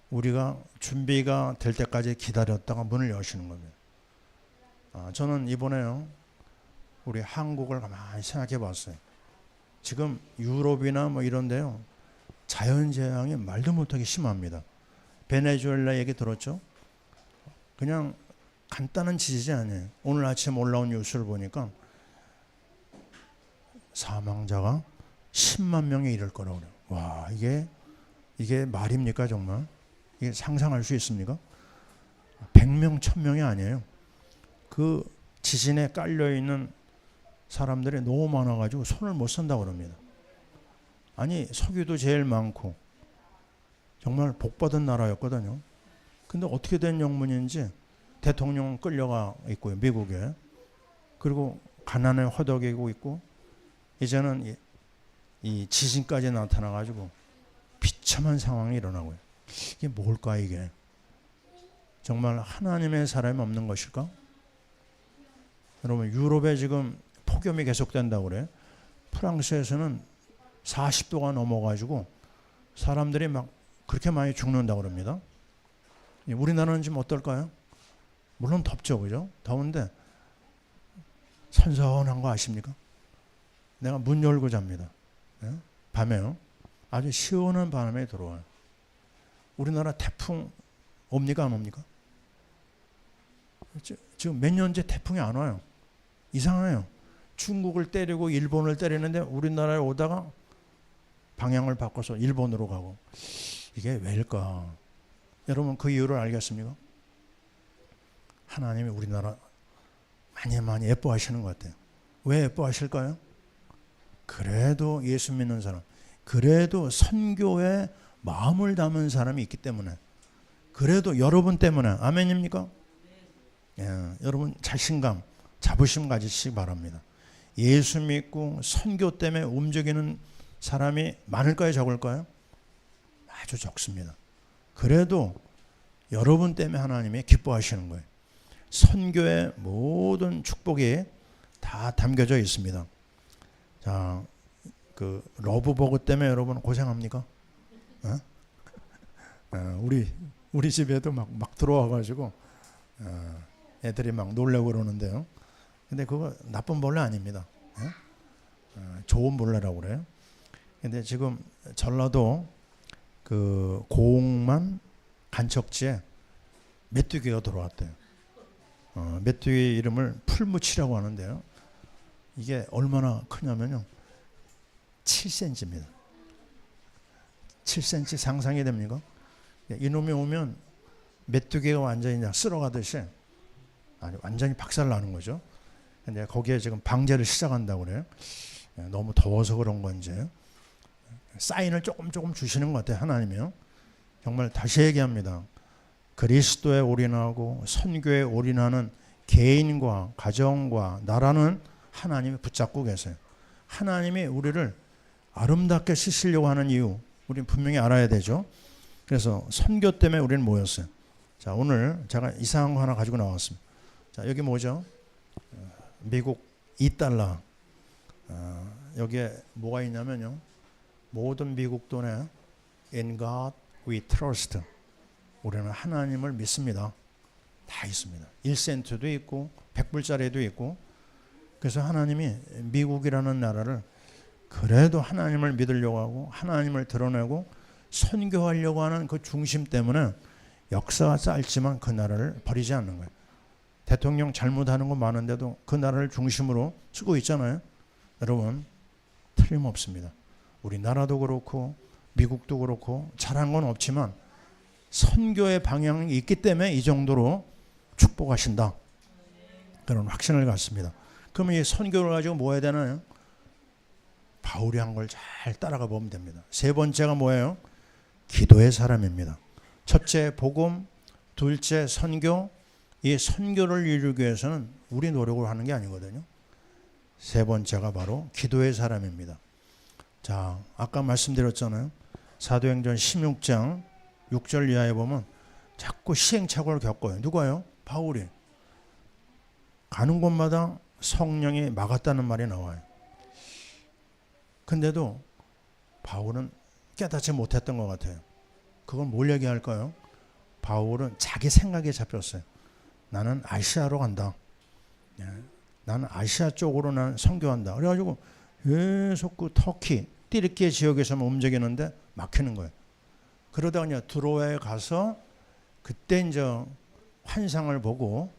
우리가 준비가 될 때까지 기다렸다가 문을 여시는 겁니다. 저는 이번에요, 우리 한국을 가만히 생각해 봤어요. 지금 유럽이나 뭐 이런데요, 자연재앙이 말도 못하게 심합니다. 베네수엘라 얘기 들었죠? 그냥 간단한 지진이 아니에요. 오늘 아침 올라온 뉴스를 보니까 사망자가 10만 명에 이를 거라고 그래요. 와, 이게 말입니까 정말? 이게 상상할 수 있습니까? 100명, 1000명이 아니에요. 그 지진에 깔려있는 사람들이 너무 많아가지고 손을 못 쓴다고 그럽니다. 아니, 석유도 제일 많고 정말 복받은 나라였거든요. 근데 어떻게 된 영문인지 대통령은 끌려가 있고요, 미국에. 그리고 가난에 허덕이고 있고, 이제는 이 지진까지 나타나가지고 비참한 상황이 일어나고요. 이게 뭘까 이게? 정말 하나님의 사람이 없는 것일까? 여러분, 유럽에 지금 폭염이 계속된다고 그래요. 프랑스에서는 40도가 넘어가지고 사람들이 막 그렇게 많이 죽는다고 그럽니다. 우리나라는 지금 어떨까요? 물론 덥죠, 그죠? 더운데 선선한 거 아십니까? 내가 문 열고 잡니다. 밤에요. 아주 시원한 바람이 들어와요. 우리나라 태풍 옵니까 안 옵니까? 지금 몇 년째 태풍이 안 와요. 이상해요. 중국을 때리고 일본을 때리는데 우리나라에 오다가 방향을 바꿔서 일본으로 가고. 이게 왜일까? 여러분, 그 이유를 알겠습니까? 하나님이 우리나라 많이 예뻐하시는 것 같아요. 왜 예뻐하실까요? 그래도 예수 믿는 사람, 그래도 선교에 마음을 담은 사람이 있기 때문에, 그래도 여러분 때문에. 아멘입니까? 예, 여러분 자신감, 자부심 가지시기 바랍니다. 예수 믿고 선교 때문에 움직이는 사람이 많을까요, 적을까요? 아주 적습니다. 그래도 여러분 때문에 하나님이 기뻐하시는 거예요. 선교의 모든 축복이 다 담겨져 있습니다. 자, 그 러브버그 때문에 여러분 고생합니까? 우리 집에도 막 들어와가지고 애들이 막 놀려고 그러는데요. 근데 그거 나쁜 벌레 아닙니다. 좋은 벌레라고 그래요. 근데 지금 전라도 그 고흥만 간척지에 메뚜기가 들어왔대요. 메뚜기 이름을 풀무치라고 하는데요. 이게 얼마나 크냐면요, 7cm입니다. 7cm 상상이 됩니까? 이놈이 오면 메뚜기가 완전히 그냥 쓸어가듯이 아니 완전히 박살나는 거죠. 근데 거기에 지금 방제를 시작한다고 그래요. 너무 더워서 그런 건지 사인을 조금 주시는 것 같아요, 하나님이요. 정말 다시 얘기합니다. 그리스도에 올인하고 선교에 올인하는 개인과 가정과 나라는 하나님이 붙잡고 계세요. 하나님이 우리를 아름답게 쓰시려고 하는 이유, 우리는 분명히 알아야 되죠. 그래서 선교 때문에 우리는 모였어요. 자, 오늘 제가 이상한 거 하나 가지고 나왔습니다. 자, 여기 뭐죠? 미국 $2. 여기에 뭐가 있냐면요, 모든 미국 돈에 In God we trust. 우리는 하나님을 믿습니다. 다 있습니다. 1센트도 있고 100불짜리도 있고. 그래서 하나님이 미국이라는 나라를 그래도 하나님을 믿으려고 하고 하나님을 드러내고 선교하려고 하는 그 중심 때문에 역사가 짧지만 그 나라를 버리지 않는 거예요. 대통령 잘못하는 거 많은데도 그 나라를 중심으로 쓰고 있잖아요. 여러분, 틀림없습니다. 우리나라도 그렇고 미국도 그렇고 잘한 건 없지만 선교의 방향이 있기 때문에 이 정도로 축복하신다, 그런 확신을 갖습니다. 그러면 이 선교를 가지고 뭐 해야 되나요? 바울이 한 걸 잘 따라가 보면 됩니다. 세 번째가 뭐예요? 기도의 사람입니다. 첫째 복음, 둘째 선교. 이 선교를 이루기 위해서는 우리 노력을 하는 게 아니거든요. 세 번째가 바로 기도의 사람입니다. 자, 아까 말씀드렸잖아요. 사도행전 16장 6절 이하에 보면 자꾸 시행착오를 겪어요. 누가요? 바울이. 가는 곳마다 성령이 막았다는 말이 나와요. 근데도 바울은 깨닫지 못했던 것 같아요. 그건 뭘 얘기할까요? 바울은 자기 생각에 잡혔어요. 나는 아시아로 간다. 나는 아시아 쪽으로 난 선교한다. 그래가지고 계속 그 터키, 띠르키예 지역에서만 움직이는데 막히는 거예요. 그러다가 이제 드로아에 가서 그때 이제 환상을 보고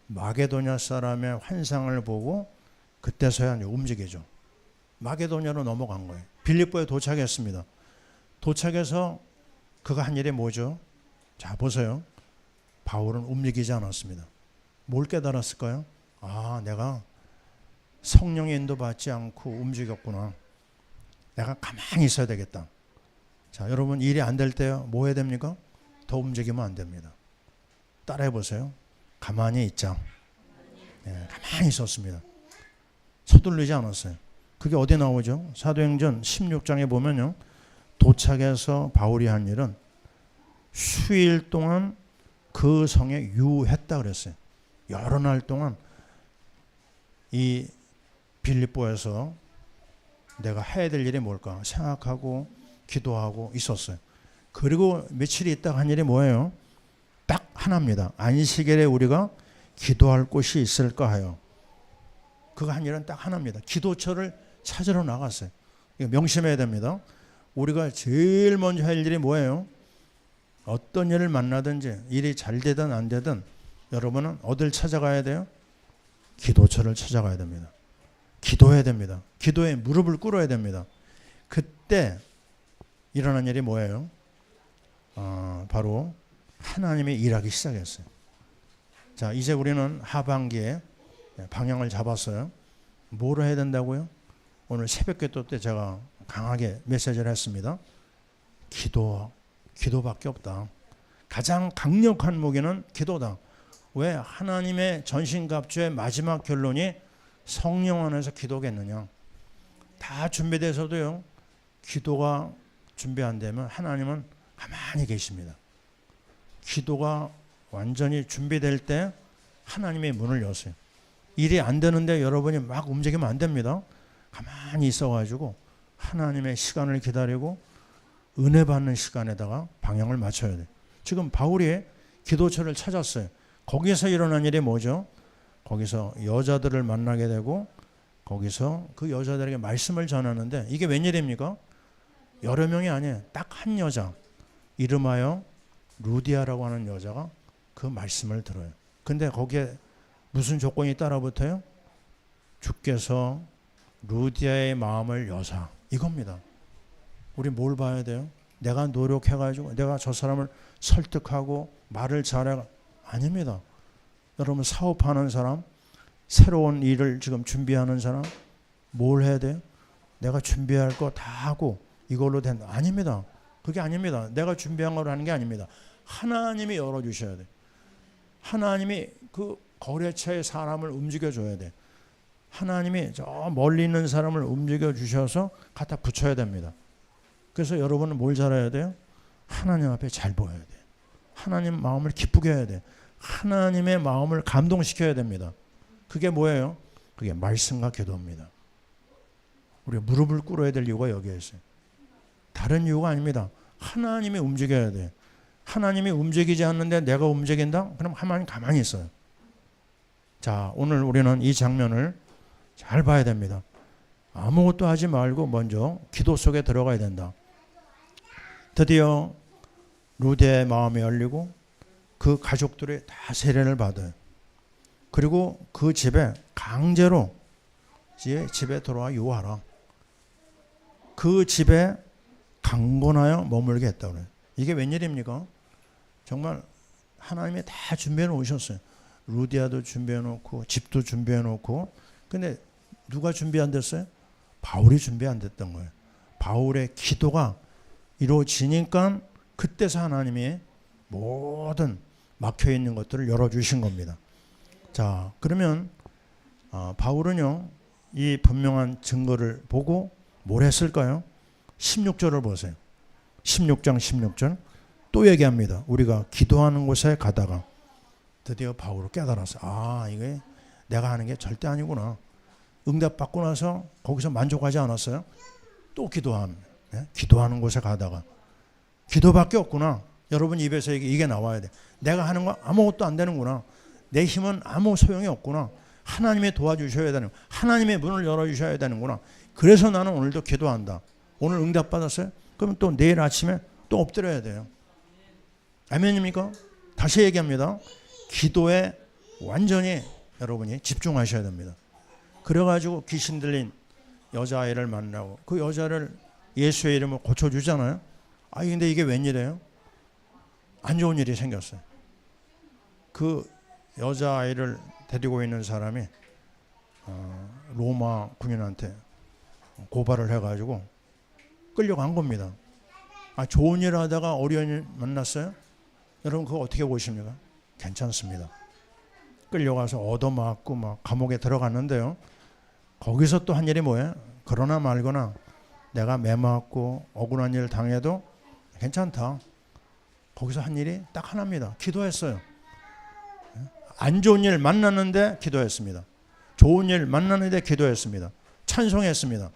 마게도냐 사람의 환상을 보고 그때서야 이제 움직이죠. 마게도냐로 넘어간 거예요. 빌립보에 도착했습니다. 도착해서 그가 한 일이 뭐죠? 자, 보세요. 바울은 움직이지 않았습니다. 뭘 깨달았을까요? 아, 내가 성령의 인도받지 않고 움직였구나. 내가 가만히 있어야 되겠다. 자, 여러분 일이 안 될 때 뭐 해야 됩니까? 더 움직이면 안 됩니다. 따라해 보세요. 가만히 있자. 가만히 있었습니다. 서둘르지 않았어요. 그게 어디 나오죠? 사도행전 16장에 보면요. 도착해서 바울이 한 일은 수일 동안 그 성에 유했다 그랬어요. 여러 날 동안 이 빌립보에서 내가 해야 될 일이 뭘까 생각하고 기도하고 있었어요. 그리고 며칠이 있다가 한 일이 뭐예요? 딱 하나입니다. 안식일에 우리가 기도할 곳이 있을까 하여. 그거 한 일은 딱 하나입니다. 기도처를 찾으러 나갔어요. 이거 명심해야 됩니다. 우리가 제일 먼저 할 일이 뭐예요? 어떤 일을 만나든지 일이 잘 되든 안 되든 여러분은 어딜 찾아가야 돼요? 기도처를 찾아가야 됩니다. 기도해야 됩니다. 기도에 무릎을 꿇어야 됩니다. 그때 일어난 일이 뭐예요? 바로 하나님이 일하기 시작했어요. 자, 이제 우리는 하반기에 방향을 잡았어요. 뭐로 해야 된다고요? 오늘 새벽기도 때 제가 강하게 메시지를 했습니다. 기도밖에 없다. 가장 강력한 무기는 기도다. 왜? 하나님의 전신갑주의 마지막 결론이 성령 안에서 기도겠느냐. 다 준비돼서도요. 기도가 준비 안 되면 하나님은 가만히 계십니다. 기도가 완전히 준비될 때 하나님의 문을 여세요. 일이 안 되는데 여러분이 막 움직이면 안 됩니다. 가만히 있어가지고 하나님의 시간을 기다리고 은혜 받는 시간에다가 방향을 맞춰야 돼요. 지금 바울이 기도처를 찾았어요. 거기서 일어난 일이 뭐죠? 거기서 여자들을 만나게 되고 거기서 그 여자들에게 말씀을 전하는데 이게 웬일입니까? 여러 명이 아니에요. 딱 한 여자 이름하여 루디아라고 하는 여자가 그 말씀을 들어요. 근데 거기에 무슨 조건이 따라붙어요? 주께서 루디아의 마음을 여사 이겁니다. 우리 뭘 봐야 돼요? 내가 노력해가지고 내가 저 사람을 설득하고 말을 잘해 아닙니다. 여러분 사업하는 사람 새로운 일을 지금 준비하는 사람 뭘 해야 돼요? 내가 준비할 거 다 하고 이걸로 된다. 아닙니다. 그게 아닙니다. 내가 준비한 걸 하는 게 아닙니다. 하나님이 열어주셔야 돼. 하나님이 그 거래처의 사람을 움직여줘야 돼. 하나님이 저 멀리 있는 사람을 움직여 주셔서 갖다 붙여야 됩니다. 그래서 여러분은 뭘 잘해야 돼요? 하나님 앞에 잘 보여야 돼. 하나님 마음을 기쁘게 해야 돼. 하나님의 마음을 감동시켜야 됩니다. 그게 뭐예요? 그게 말씀과 기도입니다. 우리가 무릎을 꿇어야 될 이유가 여기에 있어요. 다른 이유가 아닙니다. 하나님이 움직여야 돼. 하나님이 움직이지 않는데 내가 움직인다? 그럼 하나님 가만히 있어요. 자, 오늘 우리는 이 장면을 잘 봐야 됩니다. 아무것도 하지 말고 먼저 기도 속에 들어가야 된다. 드디어 루디아의 마음이 열리고 그 가족들이 다 세례를 받아요. 그리고 그 집에 강제로 집에 들어와 유하라. 그 집에 강권하여 머물게 했다고 그래요. 이게 웬일입니까? 정말 하나님이 다 준비해 놓으셨어요. 루디아도 준비해 놓고 집도 준비해 놓고 근데 누가 준비 안 됐어요? 바울이 준비 안 됐던 거예요. 바울의 기도가 이루어지니까 그때서 하나님이 모든 막혀있는 것들을 열어주신 겁니다. 자, 그러면 바울은요 이 분명한 증거를 보고 뭘 했을까요? 16절을 보세요. 16장 16절 또 얘기합니다. 우리가 기도하는 곳에 가다가 드디어 바울을 깨달았어요. 아, 이게 내가 하는 게 절대 아니구나. 응답받고 나서 거기서 만족하지 않았어요? 또 기도합니다. 기도하는 곳에 가다가 기도밖에 없구나. 여러분 입에서 이게 나와야 돼. 내가 하는 거 아무것도 안 되는구나. 내 힘은 아무 소용이 없구나. 하나님이 도와주셔야 되는, 하나님의 문을 열어주셔야 되는구나. 그래서 나는 오늘도 기도한다. 오늘 응답받았어요? 그러면 또 내일 아침에 또 엎드려야 돼요. 아멘입니까? 다시 얘기합니다. 기도에 완전히 여러분이 집중하셔야 됩니다. 그래가지고 귀신 들린 여자아이를 만나고 그 여자를 예수의 이름으로 고쳐주잖아요. 근데 이게 웬일이에요? 안 좋은 일이 생겼어요. 그 여자아이를 데리고 있는 사람이 로마 군인한테 고발을 해가지고 끌려간 겁니다. 좋은 일 하다가 어려운 일 만났어요? 여러분 그거 어떻게 보십니까? 괜찮습니다. 끌려가서 얻어맞고 막 감옥에 들어갔는데요. 거기서 또 한 일이 뭐예요? 그러나 말거나 내가 매맞고 억울한 일 당해도 괜찮다. 거기서 한 일이 딱 하나입니다. 기도했어요. 안 좋은 일 만났는데 기도했습니다. 좋은 일 만났는데 기도했습니다. 찬송했습니다.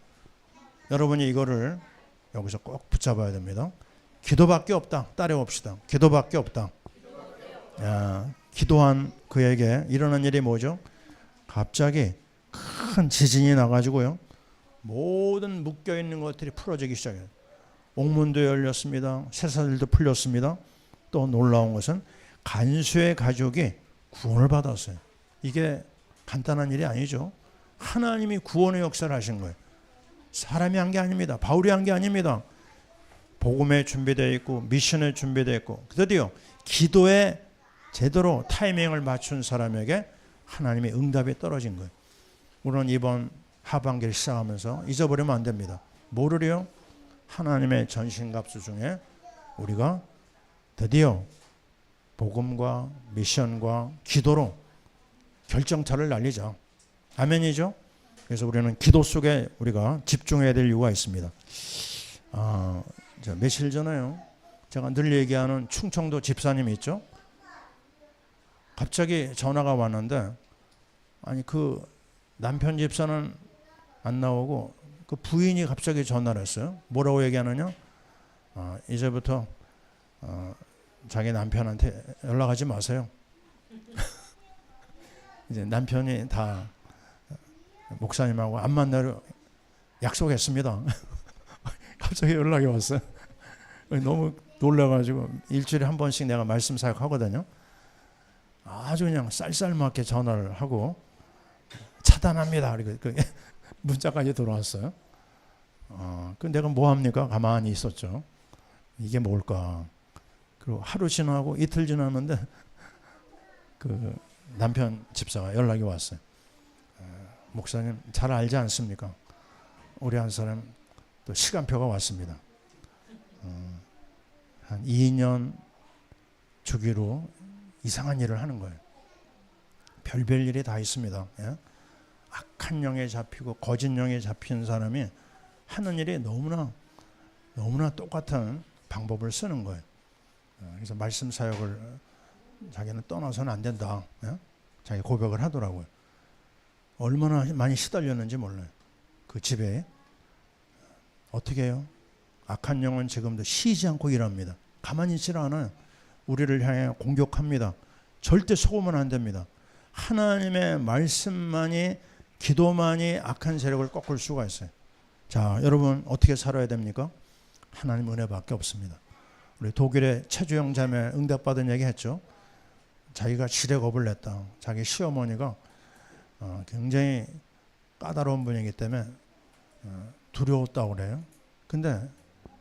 여러분이 이거를 여기서 꼭 붙잡아야 됩니다. 기도밖에 없다. 따라봅시다. 기도밖에 없다. 기도한 그에게 일어난 일이 뭐죠? 갑자기 큰 지진이 나가지고요. 모든 묶여있는 것들이 풀어지기 시작해요. 옥문도 열렸습니다. 쇠사슬도 풀렸습니다. 또 놀라운 것은 간수의 가족이 구원을 받았어요. 이게 간단한 일이 아니죠. 하나님이 구원의 역사를 하신 거예요. 사람이 한 게 아닙니다. 바울이 한 게 아닙니다. 복음에 준비되어 있고 미션에 준비되어 있고 드디어 기도에 제대로 타이밍을 맞춘 사람에게 하나님의 응답이 떨어진 거예요. 우리는 이번 하반기를 시작하면서 잊어버리면 안 됩니다. 뭐를요? 하나님의 전신갑주 중에 우리가 드디어 복음과 미션과 기도로 결정타를 날리자. 아멘이죠? 그래서 우리는 기도 속에 우리가 집중해야 될 이유가 있습니다. 며칠 전에요. 제가 늘 얘기하는 충청도 집사님이 있죠. 갑자기 전화가 왔는데 그 남편 집사는 안 나오고 그 부인이 갑자기 전화를 했어요. 뭐라고 얘기하느냐? 이제부터 자기 남편한테 연락하지 마세요. 이제 남편이 다 목사님하고 안 만나려 약속했습니다. 갑자기 연락이 왔어요. 너무 놀라가지고 일주일에 한 번씩 내가 말씀 사역하거든요. 아주 그냥 쌀쌀맞게 전화를 하고 차단합니다. 그 문자까지 들어왔어요. 그 내가 뭐 합니까? 가만히 있었죠. 이게 뭘까? 그리고 하루 지나고 이틀 지났는데 그 남편 집사가 연락이 왔어요. 목사님 잘 알지 않습니까? 우리 한 사람 또 시간표가 왔습니다. 한 2년 주기로 이상한 일을 하는 거예요. 별별 일이 다 있습니다. 악한 영에 잡히고 거짓 영에 잡힌 사람이 하는 일이 너무나 똑같은 방법을 쓰는 거예요. 그래서 말씀 사역을 자기는 떠나서는 안 된다. 자기 고백을 하더라고요. 얼마나 많이 시달렸는지 몰라요. 그 집에 어떻게 해요? 악한 영은 지금도 쉬지 않고 일합니다. 가만히 있지 않아요. 우리를 향해 공격합니다. 절대 속으면 안 됩니다. 하나님의 말씀만이 기도만이 악한 세력을 꺾을 수가 있어요. 자, 여러분 어떻게 살아야 됩니까? 하나님 은혜밖에 없습니다. 우리 독일의 최주영 자매 응답받은 얘기 했죠. 자기가 지뢰겁을 냈다. 자기 시어머니가 굉장히 까다로운 분이기 때문에 두려웠다고 그래요. 근데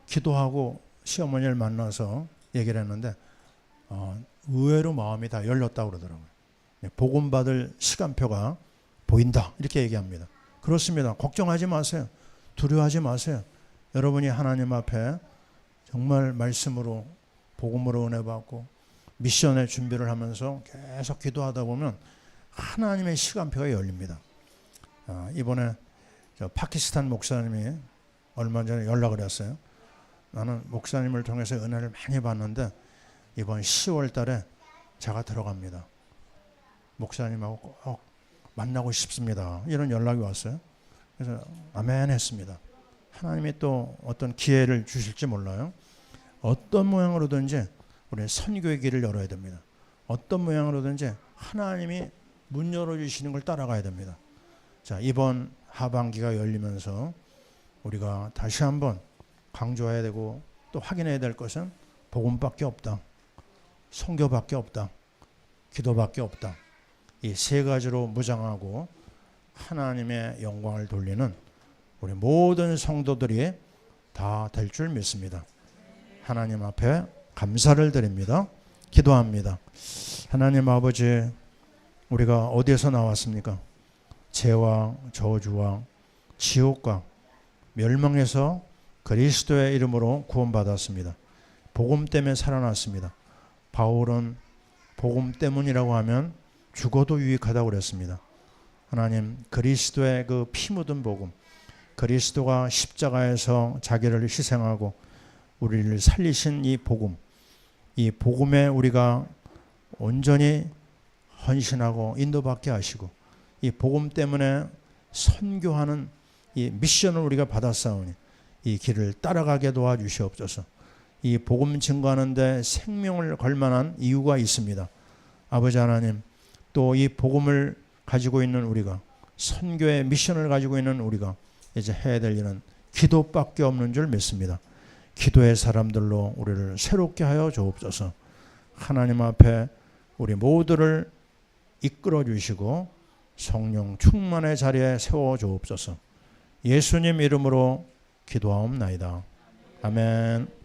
기도하고 시어머니를 만나서 얘기를 했는데 의외로 마음이 다 열렸다고 그러더라고요. 복음 받을 시간표가 보인다 이렇게 얘기합니다. 그렇습니다. 걱정하지 마세요. 두려워하지 마세요. 여러분이 하나님 앞에 정말 말씀으로 복음으로 은혜 받고 미션의 준비를 하면서 계속 기도하다 보면 하나님의 시간표가 열립니다. 이번에 파키스탄 목사님이 얼마 전에 연락을 했어요. 나는 목사님을 통해서 은혜를 많이 받는데 이번 10월 달에 제가 들어갑니다. 목사님하고 꼭 만나고 싶습니다. 이런 연락이 왔어요. 그래서 아멘 했습니다. 하나님이 또 어떤 기회를 주실지 몰라요. 어떤 모양으로든지 우리 선교의 길을 열어야 됩니다. 어떤 모양으로든지 하나님이 문 열어주시는 걸 따라가야 됩니다. 자, 이번 하반기가 열리면서 우리가 다시 한번 강조해야 되고 또 확인해야 될 것은 복음밖에 없다. 선교밖에 없다. 기도밖에 없다. 이 세 가지로 무장하고 하나님의 영광을 돌리는 우리 모든 성도들이 다 될 줄 믿습니다. 하나님 앞에 감사를 드립니다. 기도합니다. 하나님 아버지, 우리가 어디에서 나왔습니까? 죄와 저주와 지옥과 멸망에서 그리스도의 이름으로 구원받았습니다. 복음 때문에 살아났습니다. 바울은 복음 때문이라고 하면 죽어도 유익하다고 그랬습니다. 하나님, 그리스도의 그 피 묻은 복음, 그리스도가 십자가에서 자기를 희생하고 우리를 살리신 이 복음, 이 복음에 우리가 온전히 헌신하고 인도받게 하시고 이 복음 때문에 선교하는 이 미션을 우리가 받았사오니 이 길을 따라가게 도와주시옵소서. 이 복음 증거하는 데 생명을 걸 만한 이유가 있습니다. 아버지 하나님, 또 이 복음을 가지고 있는 우리가, 선교의 미션을 가지고 있는 우리가 이제 해야 될 일은 기도밖에 없는 줄 믿습니다. 기도의 사람들로 우리를 새롭게 하여 주옵소서. 하나님 앞에 우리 모두를 이끌어 주시고 성령 충만의 자리에 세워 주옵소서. 예수님 이름으로 기도하옵나이다. 아멘.